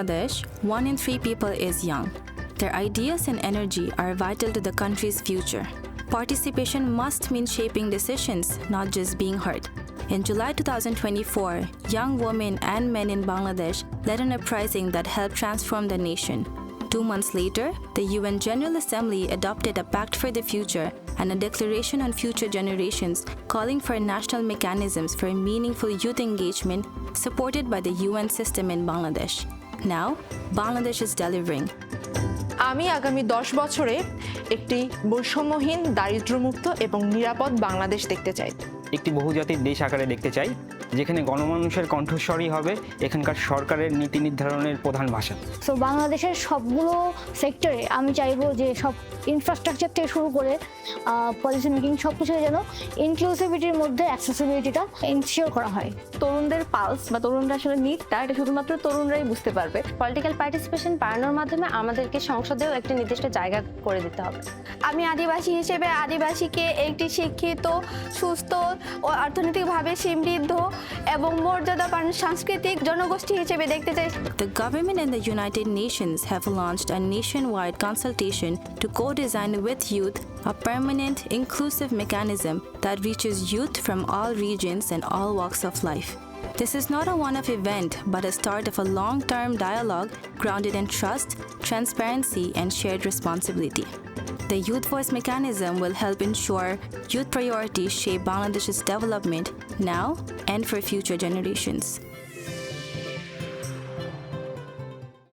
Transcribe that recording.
Bangladesh, 1 in 3 people is young. Their ideas and energy are vital to the country's future. Participation must mean shaping decisions, not just being heard. In July 2024, young women and men in Bangladesh led an uprising that helped transform the nation. 2 months later, the UN General Assembly adopted a Pact for the Future and a Declaration on Future Generations calling for national mechanisms for meaningful youth engagement supported by the UN system in Bangladesh. Now, Bangladesh is delivering. আমি আগামী 10 বছরে একটি বৈষম্যহীন, দারিদ্র্যমুক্ত এবং নিরাপদ বাংলাদেশ দেখতে চাই। একটি বহুজাতিক দেশ আকারে দেখতে চাই, যেখানে গণমানুষের কণ্ঠস্বরই হবে এখানকার সরকারের নীতি নির্ধারণের প্রধান ভাষা। সো বাংলাদেশের সবগুলো সেক্টরে আমি চাইবো যে সব ইনফ্রাস্ট্রাকচার থেকে শুরু করে পলিসি মেকিং সব কিছু যেন ইনক্লুসিভিটির মধ্যে অ্যাক্সেসিবিলিটিটা ইনশিওর করা হয়। তরুণদের পালস বা তরুণরা আসলে নিডটা এটা শুধুমাত্র তরুণরাই বুঝতে পারবে। পলিটিক্যাল পার্টিসিপেশন বাড়ানোর মাধ্যমে আমাদেরকে সংসদেও একটি নির্দিষ্ট জায়গা করে দিতে হবে। আমি আদিবাসী হিসেবে আদিবাসীকে একটি শিক্ষিত, সুস্থ ও অর্থনৈতিকভাবে সমৃদ্ধ এবং মর্যাদাবান সাংস্কৃতিক জনগোষ্ঠী হিসেবে দেখতে চাই। The government and the United Nations have launched a nationwide consultation to co-design with youth a permanent, inclusive mechanism that reaches youth from all regions and all walks of life. This is not a one-off event, but a start of a long-term dialogue grounded in trust, transparency, and shared responsibility. The Youth Voice mechanism will help ensure youth priorities shape Bangladesh's development now and for future generations.